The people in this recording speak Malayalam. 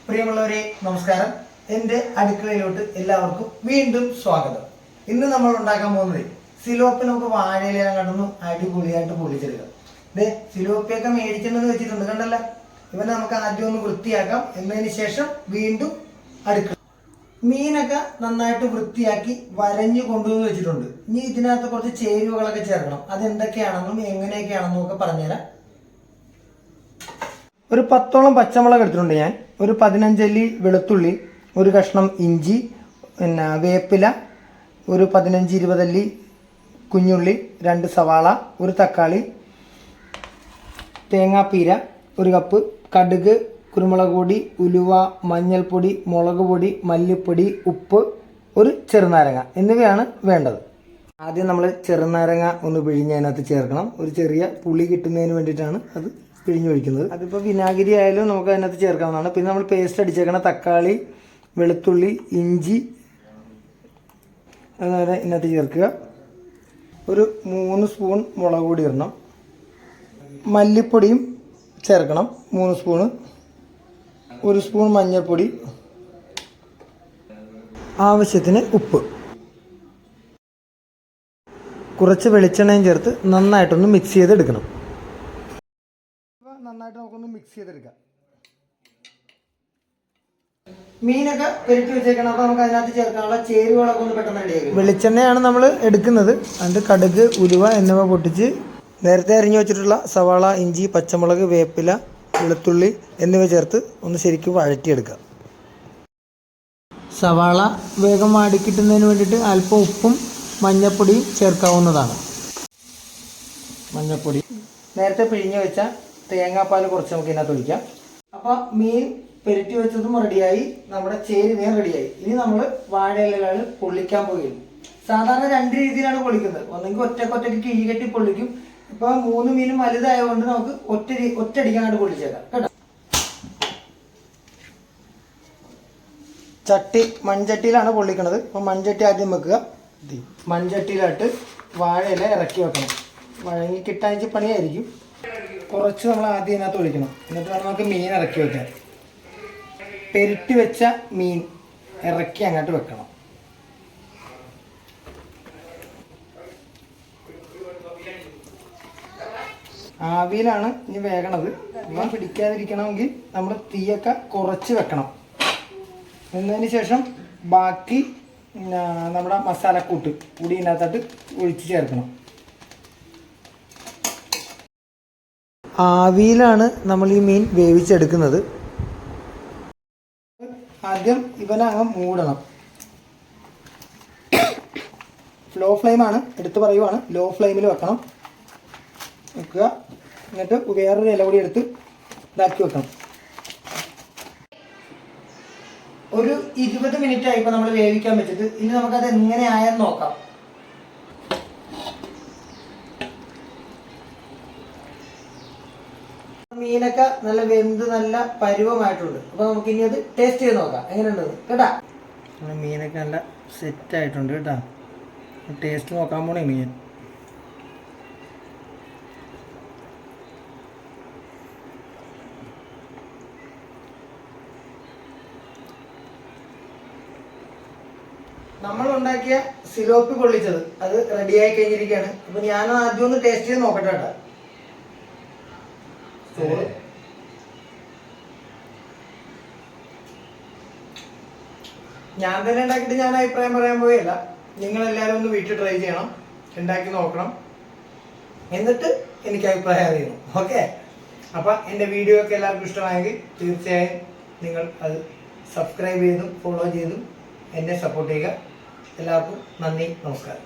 പ്രിയമുള്ളവരെ നമസ്കാരം. എൻ്റെ അടുക്കളയിലോട്ട് എല്ലാവർക്കും വീണ്ടും സ്വാഗതം. ഇന്ന് നമ്മൾ ഉണ്ടാക്കാൻ പോകുന്നത് സിലോപ്പി നമുക്ക് വാഴയില കണ്ടൊന്ന് അടിപൊളിയായിട്ട് പൊള്ളിച്ചെടുക്കാം. ഇതേ സിലോപ്പിയൊക്കെ മേടിച്ചിട്ടുണ്ടെന്ന് വെച്ചിട്ടുണ്ട്, കണ്ടല്ല. ഇവനെ നമുക്ക് ആദ്യം ഒന്ന് വൃത്തിയാക്കാം. എന്നതിന് ശേഷം വീണ്ടും അടുക്കള. മീനൊക്കെ നന്നായിട്ട് വൃത്തിയാക്കി വരഞ്ഞു കൊണ്ടുവന്ന് വെച്ചിട്ടുണ്ട്. ഇനി ഇതിനകത്ത് കുറച്ച് ചേരുവകളൊക്കെ ചേർക്കണം. അതെന്തൊക്കെയാണെന്നും എങ്ങനെയൊക്കെയാണെന്നും ഒക്കെ പറഞ്ഞുതരാം. ഒരു 10ഓളം പച്ചമുളക് എടുത്തിട്ടുണ്ട് ഞാൻ. ഒരു 15 അല്ലി വെളുത്തുള്ളി, ഒരു കഷ്ണം ഇഞ്ചി, പിന്നെ വേപ്പില, ഒരു 15-20 അല്ലി കുഞ്ഞുള്ളി, 2 സവാള, ഒരു തക്കാളി, തേങ്ങാപ്പീര, ഒരു കപ്പ്, കടുക്, കുരുമുളക് പൊടി, ഉലുവ, മഞ്ഞൾപ്പൊടി, മുളക് പൊടി, മല്ലിപ്പൊടി, ഉപ്പ്, ഒരു ചെറുനാരങ്ങ എന്നിവയാണ് വേണ്ടത്. ആദ്യം നമ്മൾ ചെറുനാരങ്ങ ഒന്ന് പിഴിഞ്ഞ് അതിനകത്ത് ചേർക്കണം. ഒരു ചെറിയ പുളി കിട്ടുന്നതിന് വേണ്ടിയിട്ടാണ് അത് പിഴിഞ്ഞൊഴിക്കുന്നത്. അതിപ്പോൾ വിനാഗിരി ആയാലും നമുക്ക് അതിനകത്ത് ചേർക്കാവുന്നതാണ്. പിന്നെ നമ്മൾ പേസ്റ്റ് അടിച്ചേക്കണം തക്കാളി, വെളുത്തുള്ളി, ഇഞ്ചി, അതുപോലെ ഇതിനകത്ത് ചേർക്കുക. ഒരു 3 സ്പൂൺ മുളക് പൊടി ഇടണം. മല്ലിപ്പൊടിയും ചേർക്കണം 3 സ്പൂണ്. 1 സ്പൂൺ മഞ്ഞൾപ്പൊടി, ആവശ്യത്തിന് ഉപ്പ്, കുറച്ച് വെളിച്ചെണ്ണയും ചേർത്ത് നന്നായിട്ടൊന്ന് മിക്സ് ചെയ്തെടുക്കണം. നന്നായിട്ട് നമുക്കൊന്ന് മിക്സ് ചെയ്തെടുക്കാം. മീനൊക്കെ പെരുട്ടി വെച്ചേക്കണം. അപ്പോൾ നമുക്ക് അതിനകത്ത് ചേർക്കാനുള്ള ചേരുവകളൊക്കെ ഒന്ന് പെട്ടെന്ന് റെഡിയാക്കും. വെളിച്ചെണ്ണയാണ് നമ്മൾ എടുക്കുന്നത്. അതിൻ്റെ കടുക്, ഉലുവ എന്നിവ പൊട്ടിച്ച് നേരത്തെ അരിഞ്ഞു വെച്ചിട്ടുള്ള സവാള, ഇഞ്ചി, പച്ചമുളക്, വേപ്പില, വെളുത്തുള്ളി എന്നിവ ചേർത്ത് ഒന്ന് ശരിക്കും വഴറ്റിയെടുക്കുക. സവാള വേഗം വാടിക്കിട്ടുന്നതിന് വേണ്ടിയിട്ട് അല്പം ഉപ്പും മഞ്ഞൾപ്പൊടിയും ചേർക്കാവുന്നതാണ്. മഞ്ഞൾപ്പൊടി, നേരത്തെ പിഴിഞ്ഞ് വെച്ച തേങ്ങാപ്പാൽ കുറച്ച് നമുക്ക് ഇതിനകത്ത് ഒഴിക്കാം. അപ്പോൾ മീൻ പെരുട്ടി വെച്ചതും റെഡിയായി, നമ്മുടെ ചേരുവയും റെഡിയായി. ഇനി നമ്മൾ വാഴയിലകൾ പൊള്ളിക്കാൻ പോവുകയാണ്. സാധാരണ 2 രീതിയിലാണ് പൊള്ളിക്കുന്നത്. ഒന്നെങ്കിൽ ഒറ്റയ്ക്ക് കിഴി കെട്ടി പൊള്ളിക്കും. ഇപ്പോൾ 3 മീനും വലുതായതുകൊണ്ട് നമുക്ക് ഒറ്റയടിക്കാനായിട്ട് പൊള്ളിച്ചേക്കാം കേട്ടോ. മൺചട്ടിയിലാണ് പൊള്ളിക്കുന്നത്. അപ്പോൾ മൺചട്ടി ആദ്യം വെക്കുക. മൺചട്ടിയിലായിട്ട് വാഴയില ഇറക്കി വെക്കണം. വഴങ്ങി കിട്ടാൻ പണിയായിരിക്കും. കുറച്ച് നമ്മൾ ആദ്യം ഇതിനകത്ത് ഒഴിക്കണം. എന്നിട്ട് വേണം നമുക്ക് മീൻ ഇറക്കി വെക്കാൻ. പെരുട്ടി വെച്ച മീൻ ഇറക്കി അങ്ങോട്ട് വെക്കണം. ആവിയിലാണ് ഇനി വേകണത്. മീൻ പിടിക്കാതിരിക്കണമെങ്കിൽ നമ്മൾ തീയൊക്കെ കുറച്ച് വെക്കണം. എന്നതിന് ശേഷം ബാക്കി നമ്മുടെ മസാലക്കൂട്ട് കൂടി ഇതിനകത്തോട്ട് ഒഴിച്ച് ചേർക്കണം. ആവിയിലാണ് നമ്മൾ ഈ മീൻ വേവിച്ചെടുക്കുന്നത്. ആദ്യം ഇവനങ്ങ് മൂടണം. ലോ ഫ്ലെയിമാണ്, എടുത്ത് പറയുവാണ്. ലോ ഫ്ലെയിമിൽ വെക്കണം. വെക്കുക. എന്നിട്ട് വേറൊരു ഇല കൂടി എടുത്ത് ഇതാക്കി വെക്കണം. ഒരു 20 മിനിറ്റ് ആയിപ്പോൾ നമ്മൾ വേവിക്കാൻ വെച്ചിട്ട്. ഇനി നമുക്കത് എങ്ങനെയായെന്ന് നോക്കാം. മീനൊക്കെ നല്ല വെന്ത് നല്ല പരുവമായിട്ടുണ്ട്. അപ്പോൾ നമുക്ക് ഇനി അത് ടേസ്റ്റ് ചെയ്ത് നോക്കാം എങ്ങനെയുണ്ടെന്ന് കേട്ടാ. മീനൊക്കെ നല്ല സെറ്റായിട്ടുണ്ട് കേട്ടോ. ടേസ്റ്റ് നോക്കാൻ പോണേ മീൻ. നമ്മൾ ഉണ്ടാക്കിയ സിലോപ്പി പൊള്ളിച്ചത് അത് റെഡിയായി കഴിഞ്ഞിരിക്കുകയാണ്. അപ്പോൾ ഞാൻ ആദ്യം ഒന്ന് ടേസ്റ്റ് ചെയ്ത് നോക്കട്ടെ കേട്ടോ. ഞാൻ തന്നെ ഉണ്ടാക്കിയിട്ട് ഞാൻ അഭിപ്രായം പറയാൻ പോയല്ല. നിങ്ങളെല്ലാവരും ഒന്ന് വീട്ടിൽ ട്രൈ ചെയ്യണം, ഉണ്ടാക്കി നോക്കണം, എന്നിട്ട് എനിക്ക് അഭിപ്രായം അറിയണം. ഓക്കെ. അപ്പം എൻ്റെ വീഡിയോ ഒക്കെ എല്ലാവർക്കും ഇഷ്ടമായെങ്കിൽ തീർച്ചയായും നിങ്ങൾ അത് സബ്സ്ക്രൈബ് ചെയ്തും ഫോളോ ചെയ്തും എന്നെ സപ്പോർട്ട് ചെയ്യുക. എല്ലാവർക്കും നന്ദി, നമസ്കാരം.